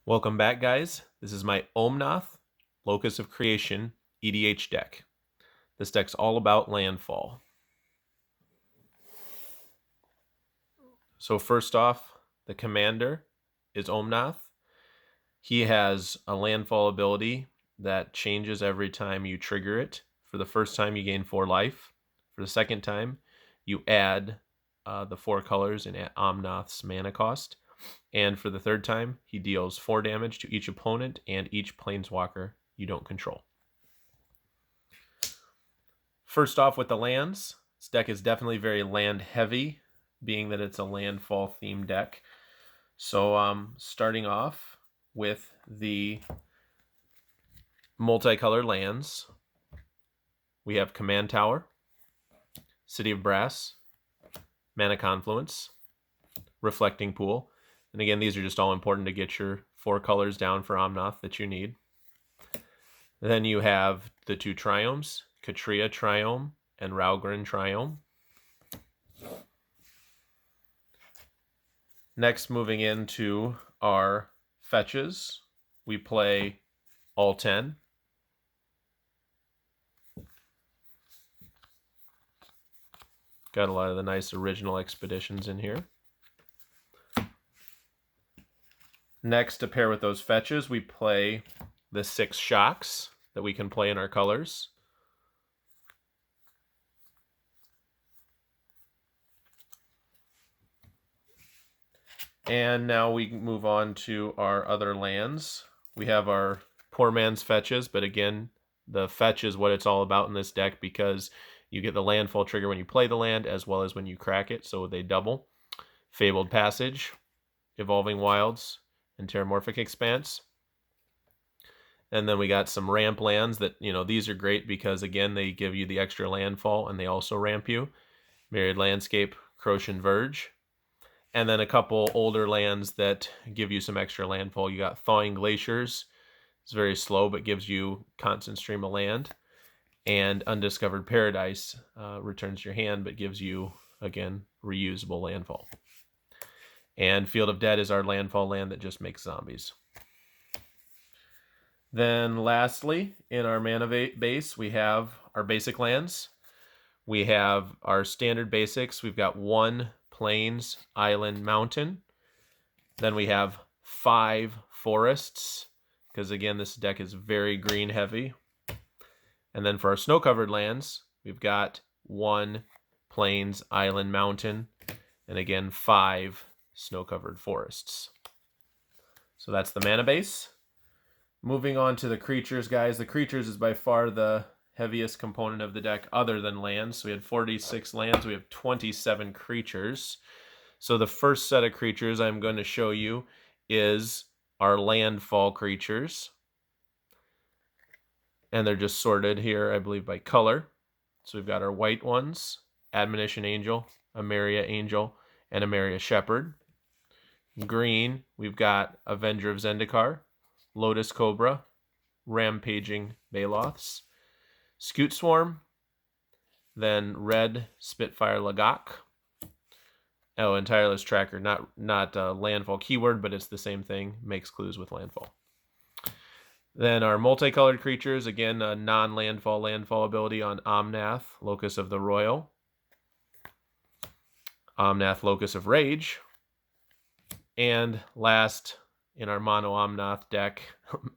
Welcome back, guys. This is my Omnath, Locus of Creation, EDH deck. This deck's all about Landfall. So first off, the commander is Omnath. He has a Landfall ability that changes every time you trigger it. For the first time, you gain 4 life. For the second time, you add the 4 colors in Omnath's mana cost. And for the third time, he deals 4 damage to each opponent and each planeswalker you don't control. First off with the lands, this deck is definitely very land heavy, being that it's a landfall themed deck. So starting off with the multicolored lands, we have Command Tower, City of Brass, Mana Confluence, Reflecting Pool. And again, these are just all important to get your 4 colors down for Omnath that you need. Then you have the 2 Triomes, Katria Triome and Raugrin Triome. Next, moving into our fetches, we play all 10. Got a lot of the nice original expeditions in here. Next, to pair with those fetches, we play the 6 shocks that we can play in our colors. And now we move on to our other lands. We have our Poor Man's Fetches, but again, the fetch is what it's all about in this deck because you get the landfall trigger when you play the land as well as when you crack it, so they double. Fabled Passage, Evolving Wilds, and Terramorphic Expanse. And then we got some ramp lands that, these are great because, again, they give you the extra landfall and they also ramp you. Myriad Landscape, Crocian Verge. And then a couple older lands that give you some extra landfall. You got Thawing Glaciers. It's very slow, but gives you constant stream of land. And Undiscovered Paradise returns your hand, but gives you, again, reusable landfall. And Field of Dead is our landfall land that just makes zombies. Then lastly, in our mana base, we have our basic lands. We have our standard basics. We've got 1 Plains, Island, Mountain. Then we have 5 forests, because again, this deck is very green heavy. And then for our snow-covered lands, we've got 1 Plains, Island, Mountain, and again, 5 snow-covered forests. So that's the mana base. Moving on to the creatures, guys. The creatures is by far the heaviest component of the deck other than lands. So we had 46 lands. We have 27 creatures. So the first set of creatures I'm going to show you is our landfall creatures. And they're just sorted here, I believe, by color. So we've got our white ones, Admonition Angel, Ameria Angel, and Ameria Shepherd. Green, we've got Avenger of Zendikar, Lotus Cobra, Rampaging Baloths, Scoot Swarm, then red Spitfire Lagak. Oh, and Tireless Tracker, not landfall keyword, but it's the same thing, makes clues with landfall. Then our multicolored creatures, again, a non-landfall landfall ability on Omnath, Locus of the Royal. Omnath, Locus of Rage. And last, in our mono Omnath deck,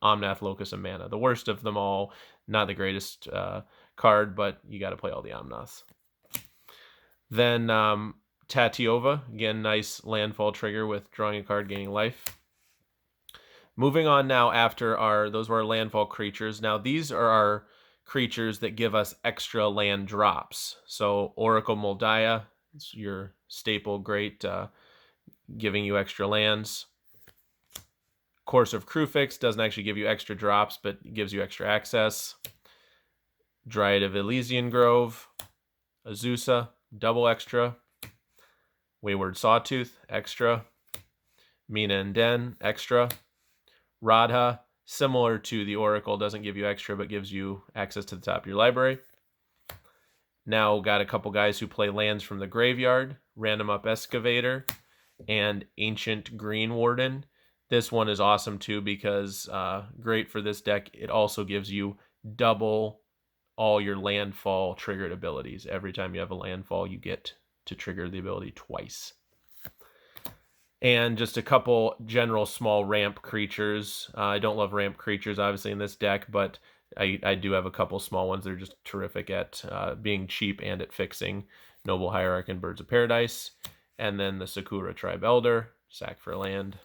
Omnath, Locus of Mana. The worst of them all, not the greatest card, but you got to play all the Omnaths. Then Tatiova, again, nice landfall trigger with drawing a card, gaining life. Moving on now after those were our landfall creatures. Now these are our creatures that give us extra land drops. So Oracle Moldiah, it's your staple, great, giving you extra lands. Course of Crufix doesn't actually give you extra drops, but gives you extra access. Dryad of Elysian Grove, Azusa, double extra. Wayward Sawtooth, extra. Mina and Den, extra. Radha, similar to the Oracle, doesn't give you extra, but gives you access to the top of your library. Now got a couple guys who play lands from the graveyard, Random Up Excavator, and Ancient Green Warden. This one is awesome too because great for this deck. It also gives you double all your landfall triggered abilities. Every time you have a landfall, you get to trigger the ability twice. And just a couple general small ramp creatures. I don't love ramp creatures, obviously, in this deck, but I do have a couple small ones that are just terrific at being cheap and at fixing. Noble Hierarch and Birds of Paradise. And then the Sakura Tribe Elder, sack for land.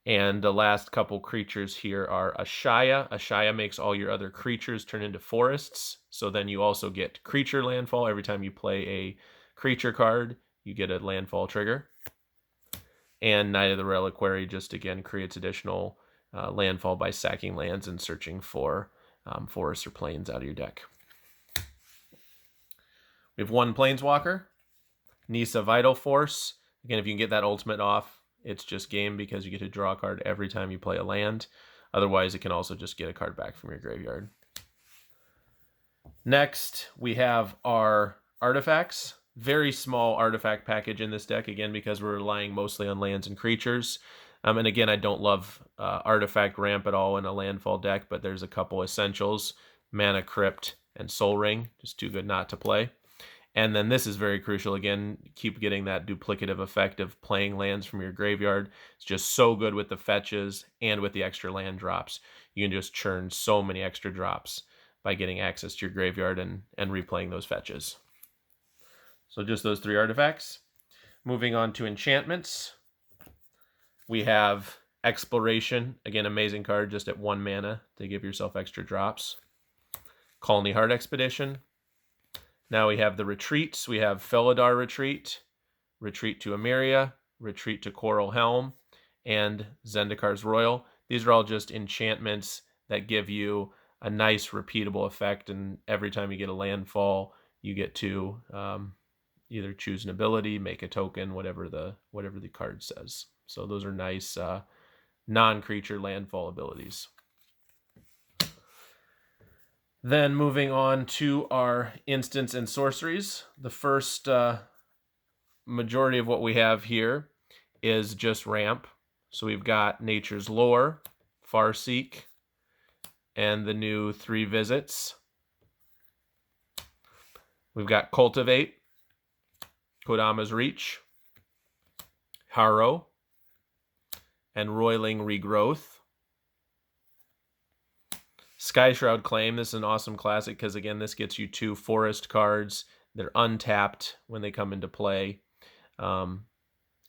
And the last couple creatures here are Ashaya. Ashaya makes all your other creatures turn into forests. So then you also get creature landfall. Every time you play a creature card, you get a landfall trigger. And Knight of the Reliquary just, again, creates additional landfall by sacking lands and searching for forests or plains out of your deck. We have one Planeswalker, Nissa Vital Force. Again, if you can get that ultimate off, it's just game because you get to draw a card every time you play a land. Otherwise, it can also just get a card back from your graveyard. Next, we have our artifacts. Very small artifact package in this deck, again, because we're relying mostly on lands and creatures. And again, I don't love artifact ramp at all in a landfall deck, but there's a couple essentials, Mana Crypt and Soul Ring, just too good not to play. And then this is very crucial. Again, keep getting that duplicative effect of playing lands from your graveyard. It's just so good with the fetches and with the extra land drops. You can just churn so many extra drops by getting access to your graveyard and replaying those fetches. So just those three artifacts. Moving on to enchantments. We have Exploration. Again, amazing card just at 1 mana to give yourself extra drops. Colony Heart Expedition. Now we have the retreats. We have Felidar Retreat, Retreat to Emeria, Retreat to Coral Helm, and Zendikar's Royal. These are all just enchantments that give you a nice repeatable effect, and every time you get a landfall, you get to either choose an ability, make a token, whatever the card says. So those are nice non-creature landfall abilities. Then moving on to our instants and sorceries. The first majority of what we have here is just ramp. So we've got Nature's Lore, Farseek, and the new 3 visits. We've got Cultivate, Kodama's Reach, Harrow, and Roiling Regrowth. Skyshroud Claim. This is an awesome classic because, again, this gets you 2 forest cards. They're untapped when they come into play. And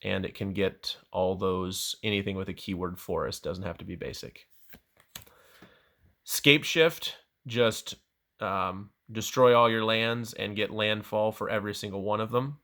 it can get all those, anything with a keyword forest. Doesn't have to be basic. Scapeshift. Just destroy all your lands and get landfall for every single one of them.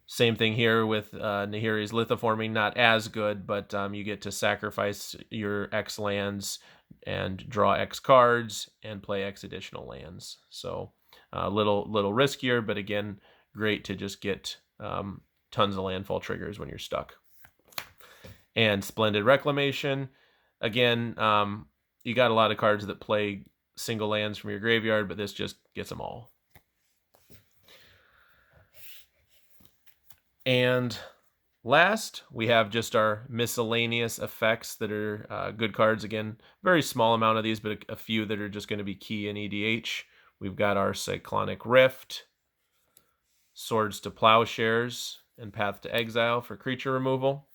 Same thing here with Nahiri's Lithoforming, not as good, but you get to sacrifice your X lands and draw X cards and play X additional lands. So a little riskier, but again, great to just get tons of landfall triggers when you're stuck. And Splendid Reclamation. Again, you got a lot of cards that play single lands from your graveyard, but this just gets them all. And last, we have just our miscellaneous effects that are good cards. Again, very small amount of these, but a few that are just going to be key in EDH. We've got our Cyclonic Rift, Swords to Plowshares, and Path to Exile for creature removal.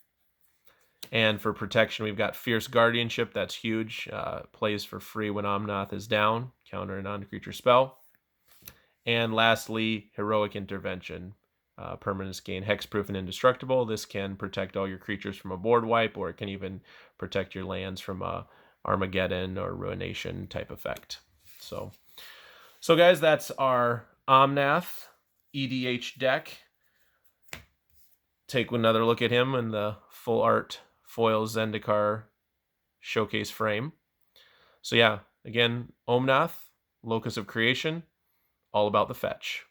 And for protection, we've got Fierce Guardianship. That's huge. Plays for free when Omnath is down. Counter a non-creature spell. And lastly, Heroic Intervention. Permanents gain hexproof and indestructible. This can protect all your creatures from a board wipe, or it can even protect your lands from a Armageddon or Ruination type effect. So guys, that's our Omnath EDH deck. Take another look at him in the full art foil Zendikar showcase frame. So yeah, again, Omnath, Locus of Creation, all about the fetch.